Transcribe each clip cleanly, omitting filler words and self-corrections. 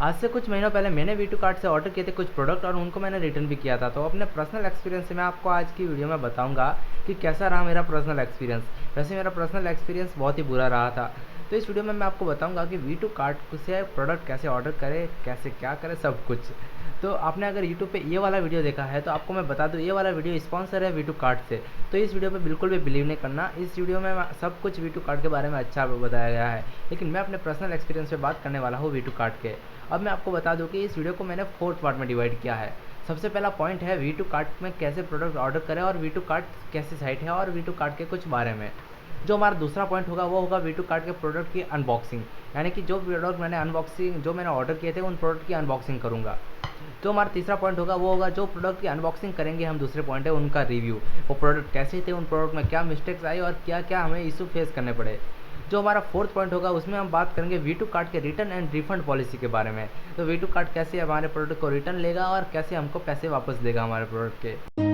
आज से कुछ महीनों पहले मैंने वी टू कार्ट से ऑर्डर किए थे कुछ प्रोडक्ट और उनको मैंने रिटर्न भी किया था। तो अपने पर्सनल एक्सपीरियंस से मैं आपको आज की वीडियो में बताऊंगा कि कैसा रहा मेरा पर्सनल एक्सपीरियंस। वैसे मेरा पर्सनल एक्सपीरियंस बहुत ही बुरा रहा था। तो इस वीडियो में मैं आपको बताऊंगा कि वी टू कार्ट से प्रोडक्ट कैसे ऑर्डर करें, कैसे क्या करें, सब कुछ। तो आपने अगर यूट्यूब पे ये वाला वीडियो देखा है तो आपको मैं बता दूं, ये वाला वीडियो स्पॉन्सर है वी टू कार्ट से। तो इस वीडियो पे बिल्कुल भी बिलीव नहीं करना। इस वीडियो में सब कुछ वी टू कार्ट के बारे में अच्छा बताया गया है, लेकिन मैं अपने पर्सनल एक्सपीरियंस पे बात करने वाला हूँ वी टू कार्ट के। अब मैं आपको बता दूं कि इस वीडियो को मैंने 4 पार्ट में डिवाइड किया है। सबसे पहला पॉइंट है वी टू कार्ट में कैसे प्रोडक्ट ऑर्डर करें और वी टू कार्ट कैसी साइट है और वी टू कार्ट के कुछ बारे में। जो हमारा दूसरा पॉइंट होगा वो होगा वी टू कार्ट के प्रोडक्ट की अनबॉक्सिंग, यानी कि जो प्रोडक्ट मैंने ऑर्डर किए थे उन प्रोडक्ट की अनबॉक्सिंग करूँगा। जो हमारा तीसरा पॉइंट होगा वो होगा जो प्रोडक्ट की अनबॉक्सिंग करेंगे हम, दूसरे पॉइंट है उनका रिव्यू। वो प्रोडक्ट कैसे थे, उन प्रोडक्ट में क्या मिस्टेक्स आई और क्या क्या हमें इशू फेस करने पड़े। जो हमारा फोर्थ पॉइंट होगा उसमें हम बात करेंगे वी टू कार्ट के रिटर्न एंड रिफंड पॉलिसी के बारे में। तो वी टू कार्ट कैसे हमारे प्रोडक्ट को रिटर्न लेगा और कैसे हमको पैसे वापस देगा हमारे प्रोडक्ट के।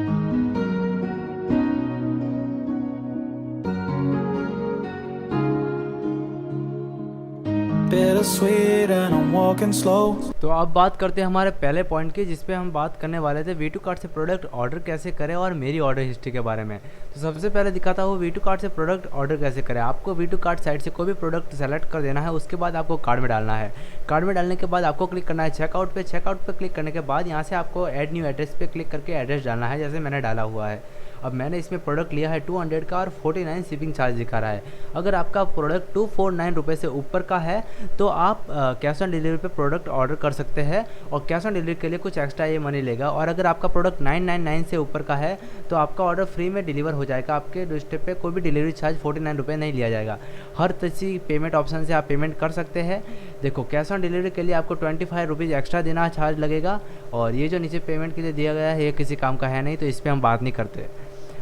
Bittersweet and I'm walking slow. तो अब बात करते हैं हमारे पहले पॉइंट की, जिसपे हम बात करने वाले थे वी टू कार्ट से प्रोडक्ट ऑर्डर कैसे करें और मेरी ऑर्डर हिस्ट्री के बारे में। तो सबसे पहले दिखाता हूँ वी टू कार्ट से प्रोडक्ट ऑर्डर कैसे करें। आपको वी टू कार्ट साइट से कोई भी प्रोडक्ट सेलेक्ट कर देना है, उसके बाद आपको कार्ड में डालना है। कार्ड में डालने के बाद आपको क्लिक करना है चेकआउट पे। चेकआउट पे क्लिक करने के बाद यहाँ से आपको ऐड न्यू एड्रेस पे क्लिक करके एड्रेस डालना है, जैसे मैंने डाला हुआ है। अब मैंने इसमें प्रोडक्ट लिया है 200 का और 49 शिपिंग चार्ज दिखा रहा है। अगर आपका प्रोडक्ट 249 रुपये से ऊपर का है तो आप कैश ऑन डिलीवरी पे प्रोडक्ट ऑर्डर कर सकते हैं और कैश ऑन डिलीवरी के लिए कुछ एक्स्ट्रा ये मनी लेगा। और अगर आपका प्रोडक्ट 999 से ऊपर का है तो आपका ऑर्डर फ्री में डिलीवर हो जाएगा। आपके डोरस्टेप पे कोई भी डिलीवरी चार्ज 49 रुपये नहीं लिया जाएगा। हर किसी पेमेंट ऑप्शन से आप पेमेंट कर सकते हैं। देखो, कैश ऑन डिलीवरी के लिए आपको 25 रुपीज़ एक्स्ट्रा देना चार्ज लगेगा और ये जो नीचे पेमेंट के लिए दिया गया है ये किसी काम का है नहीं, तो इस पर हम बात नहीं करते।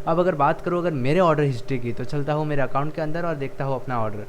अब अगर बात करूँ अगर मेरे ऑर्डर हिस्ट्री की, तो चलता हूँ मेरे अकाउंट के अंदर और देखता हूँ अपना ऑर्डर।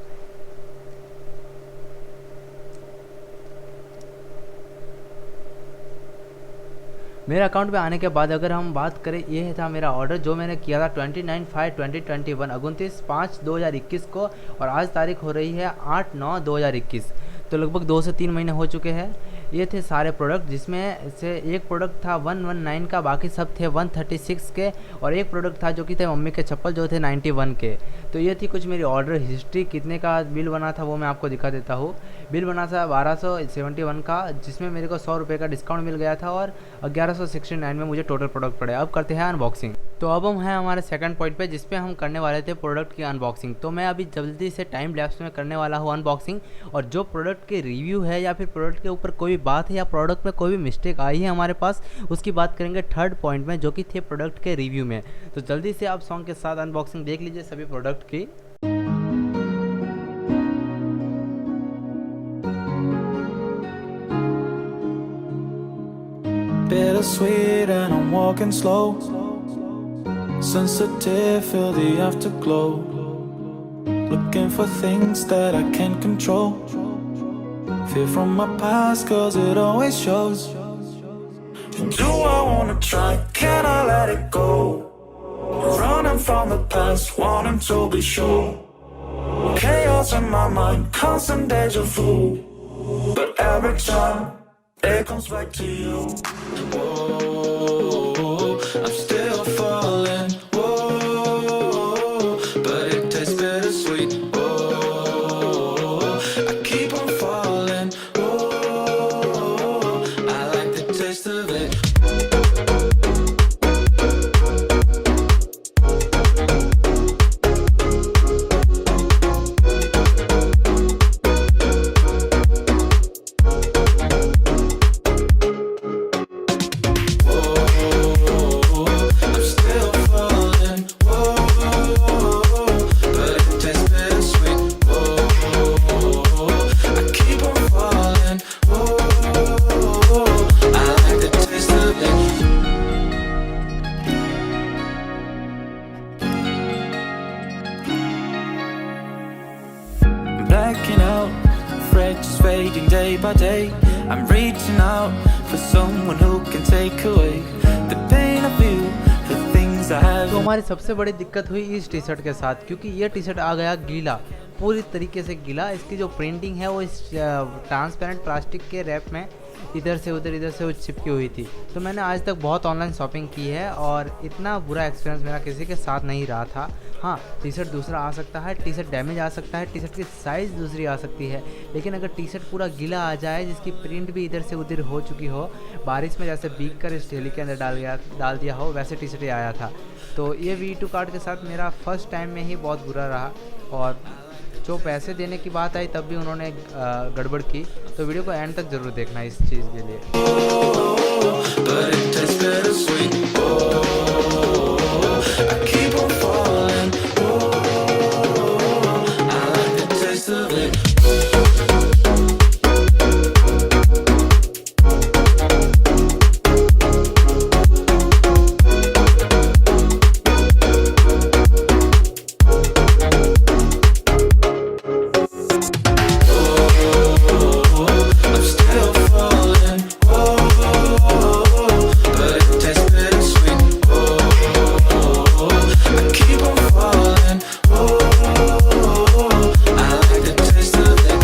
मेरे अकाउंट में आने के बाद अगर हम बात करें, ये था मेरा ऑर्डर जो मैंने किया था 29/5/2021 29/5/2021 को, और आज तारीख हो रही है 8/9/2021। तो लगभग 2 से 3 महीने हो चुके हैं। ये थे सारे प्रोडक्ट, जिसमें से एक प्रोडक्ट था 119 का, बाकी सब थे 136 के, और एक प्रोडक्ट था जो कि थे मम्मी के चप्पल जो थे 91 के। तो ये थी कुछ मेरी ऑर्डर हिस्ट्री। कितने का बिल बना था वो मैं आपको दिखा देता हूँ। बिल बना था 1271 का, जिसमें मेरे को 100 रुपये का डिस्काउंट मिल गया था और 1169 में मुझे टोटल प्रोडक्ट पड़े। अब करते हैं अनबॉक्सिंग। तो अब हम हैं हमारे सेकंड पॉइंट पे, जिसपे हम करने वाले थे प्रोडक्ट की अनबॉक्सिंग। तो मैं अभी जल्दी से टाइम लैप्स में करने वाला हूँ अनबॉक्सिंग, और जो प्रोडक्ट के रिव्यू है या फिर प्रोडक्ट के ऊपर कोई बात है या प्रोडक्ट में कोई भी मिस्टेक आई है हमारे पास, उसकी बात करेंगे थर्ड पॉइंट में, जो कि थे प्रोडक्ट के रिव्यू में। तो जल्दी से आप सॉन्ग के साथ अनबॉक्सिंग देख लीजिए सभी प्रोडक्ट की। Bittersweet and I'm walking slow. Sensitive, feel the afterglow. Looking for things that I can't control. Fear from my past, cause it always shows. Do I wanna try? Can I let it go? Running from the past, wanting to be sure. Chaos in my mind, constant deja vu. But every time it comes back to you. Whoa, I'm still falling. Whoa, but it tastes bittersweet. Whoa, I keep on falling. Whoa, I like the taste of it. Blacking out, afraid just fading day by day. I'm reaching out for someone who can take away the pain of you, the things I have. तो हमारी सबसे बड़ी दिक्कत हुई इस T shirt के साथ, क्योंकि ये टी शर्ट आ गया गीला। पूरी तरीके से गिला। इसकी जो प्रिंटिंग है वो इस ट्रांसपेरेंट प्लास्टिक के रैप में इधर से वो चिपकी हुई थी। तो मैंने आज तक बहुत ऑनलाइन शॉपिंग की है और इतना बुरा एक्सपीरियंस मेरा किसी के साथ नहीं रहा था। हाँ, टी शर्ट दूसरा आ सकता है, टी शर्ट डैमेज आ सकता है, टी शर्ट की साइज़ दूसरी आ सकती है, लेकिन अगर टी शर्ट पूरा गीला आ जाए जिसकी प्रिंट भी इधर से उधर हो चुकी हो, बारिश में जैसे भीग कर इस थैली के अंदर डाल दिया हो, वैसे टी शर्ट ही आया था। तो ये V2 कार्ड के साथ मेरा फर्स्ट टाइम में ही बहुत बुरा रहा। और जो पैसे देने की बात आई तब भी उन्होंने गड़बड़ की। तो वीडियो को एंड तक ज़रूर देखना इस चीज़ के लिए। But it tastes bittersweet. I keep on falling. I like the taste of it. I'm still falling. But it tastes bittersweet. I keep on falling. I like the taste of it.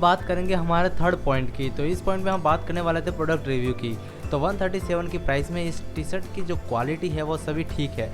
बात करेंगे हमारे third point की। तो इस point में हम बात करने वाले थे प्रोडक्ट रिव्यू की। तो 137 की प्राइस में इस टी शर्ट की जो क्वालिटी है वो सभी ठीक है।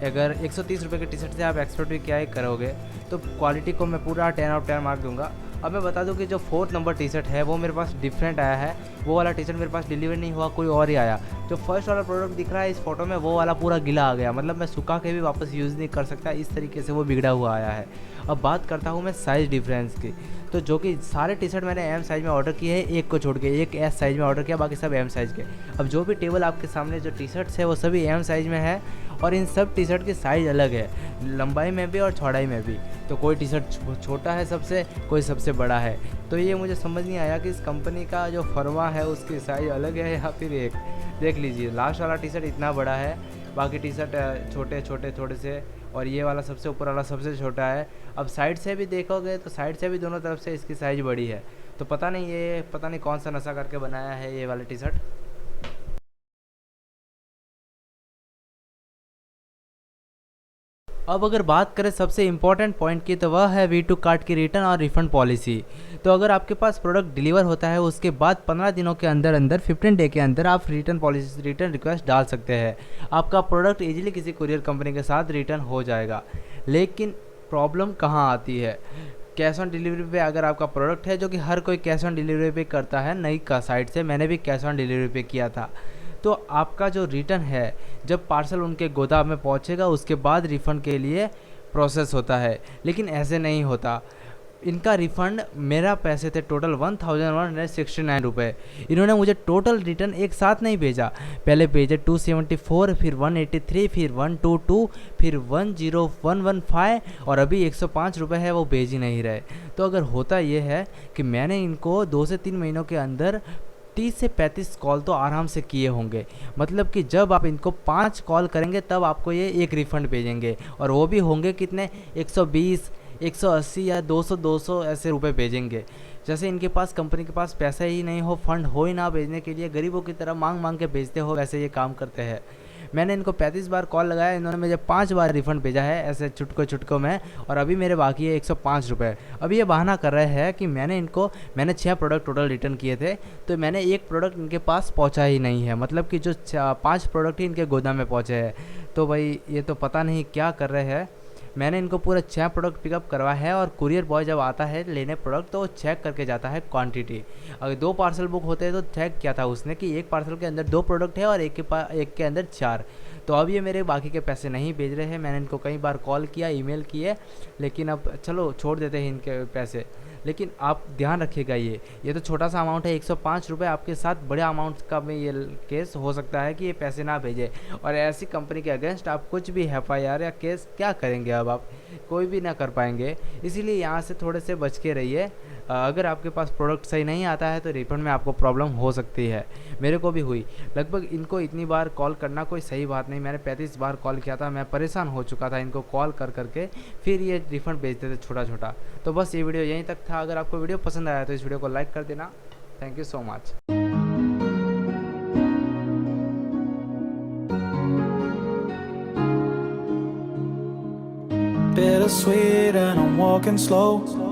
अगर 130 रुपये की टी शर्ट से आप एक्सपेक्ट भी क्या ही करोगे, तो क्वालिटी को मैं पूरा 10 आउट 10 मार्क दूंगा। अब मैं बता दूं कि जो 4th नंबर टी शर्ट है वो मेरे पास डिफरेंट आया है। वो वाला टी शर्ट मेरे पास डिलीवर नहीं हुआ, कोई और ही आया। जो फर्स्ट वाला प्रोडक्ट दिख रहा है इस फोटो में वो वाला पूरा गिला आ गया, मतलब मैं सुखा के भी वापस यूज़ नहीं कर सकता, इस तरीके से वो बिगड़ा हुआ आया है। अब बात करता हूँ मैं साइज़ डिफरेंस की। तो जो कि सारे टी शर्ट मैंने एम साइज़ में ऑर्डर किए हैं, एक को छोड़ के, एक एस साइज़ में ऑर्डर किया, बाकी सब एम साइज़ के। अब जो भी टेबल आपके सामने जो टी शर्ट्स है वो सभी एम साइज़ में है और इन सब टी शर्ट की साइज़ अलग है, लंबाई में भी और चौड़ाई में भी। तो कोई टी शर्ट छोटा है सबसे, कोई सबसे बड़ा है। तो ये मुझे समझ नहीं आया कि इस कंपनी का जो फर्मा है उसकी साइज़ अलग है या फिर एक। देख लीजिए, लास्ट वाला टी शर्ट इतना बड़ा है, बाकी टी शर्ट छोटे छोटे थोड़े से, और ये वाला सबसे ऊपर वाला सबसे छोटा है। अब साइड से भी देखोगे तो साइड से भी दोनों तरफ से इसकी साइज़ बड़ी है। तो पता नहीं कौन सा नशा करके बनाया है ये वाला टी शर्ट। अब अगर बात करें सबसे इम्पॉर्टेंट पॉइंट की, तो वह है वी2 कार्ड की रिटर्न और रिफंड पॉलिसी। तो अगर आपके पास प्रोडक्ट डिलीवर होता है उसके बाद 15 दिनों के अंदर अंदर 15 डे के अंदर आप रिटर्न रिक्वेस्ट डाल सकते हैं। आपका प्रोडक्ट इजीली किसी कुरियर कंपनी के साथ रिटर्न हो जाएगा। लेकिन प्रॉब्लम कहाँ आती है? कैश ऑन डिलीवरी पे अगर आपका प्रोडक्ट है, जो कि हर कोई कैश ऑन डिलीवरी पे करता है नई का साइट से, मैंने भी कैश ऑन डिलीवरी पे किया था, तो आपका जो रिटर्न है, जब पार्सल उनके गोदाम में पहुंचेगा उसके बाद रिफ़ंड के लिए प्रोसेस होता है। लेकिन ऐसे नहीं होता। इनका रिफ़ंड, मेरा पैसे थे टोटल 1169 रुपये। इन्होंने मुझे टोटल रिटर्न एक साथ नहीं भेजा, पहले भेजे 274, फिर 183, फिर 122, फिर 10115 और अभी 105 रुपये है वो भेज ही नहीं रहे। तो अगर होता ये है कि मैंने इनको 2 से 3 महीनों के अंदर 30 से 35 कॉल तो आराम से किए होंगे। मतलब कि जब आप इनको 5 कॉल करेंगे तब आपको ये एक रिफ़ंड भेजेंगे, और वो भी होंगे कितने, 120, 180 या 200 ऐसे रुपए भेजेंगे। जैसे इनके पास, कंपनी के पास पैसा ही नहीं हो, फंड हो ही ना भेजने के लिए, गरीबों की तरह मांग मांग के भेजते हो, वैसे ये काम करते हैं। मैंने इनको 35 बार कॉल लगाया, इन्होंने मुझे 5 बार रिफ़ंड भेजा है ऐसे छुटको में, और अभी मेरे बाकी है 105 रुपये। अभी ये बहाना कर रहे हैं कि मैंने 6 प्रोडक्ट टोटल रिटर्न किए थे, तो मैंने एक प्रोडक्ट इनके पास पहुंचा ही नहीं है। मतलब कि जो 5 प्रोडक्ट ही इनके गोदाम में पहुंचे हैं। तो भाई ये तो पता नहीं क्या कर रहे हैं। मैंने इनको पूरा 6 प्रोडक्ट पिकअप करवाया है, और कुरियर बॉय जब आता है लेने प्रोडक्ट तो वो चेक करके जाता है क्वांटिटी। अगर 2 पार्सल बुक होते हैं तो चेक किया था उसने कि एक पार्सल के अंदर 2 प्रोडक्ट है और एक के अंदर 4। तो अब ये मेरे बाकी के पैसे नहीं भेज रहे हैं। मैंने इनको कई बार कॉल किया, ईमेल किए, लेकिन अब चलो छोड़ देते हैं इनके पैसे। लेकिन आप ध्यान रखिएगा, ये तो छोटा सा अमाउंट है, 105 रुपये। आपके साथ बड़े अमाउंट का में ये केस हो सकता है कि ये पैसे ना भेजे, और ऐसी कंपनी के अगेंस्ट आप कुछ भी FIR या केस क्या करेंगे? अब आप कोई भी ना कर पाएंगे। इसीलिए यहाँ से थोड़े से बच के रहिए। अगर आपके पास प्रोडक्ट सही नहीं आता है तो रिफंड में आपको प्रॉब्लम हो सकती है। मेरे को भी हुई। लगभग इनको इतनी बार कॉल करना कोई सही बात नहीं। मैंने 35 बार कॉल किया था, मैं परेशान हो चुका था इनको कॉल कर करके। फिर ये रिफंड भेजते थे छोटा छोटा। तो बस ये वीडियो यहीं तक था। अगर आपको वीडियो पसंद आया तो इस वीडियो को लाइक कर देना। Thank you so much. Bittersweet and I'm walking slow.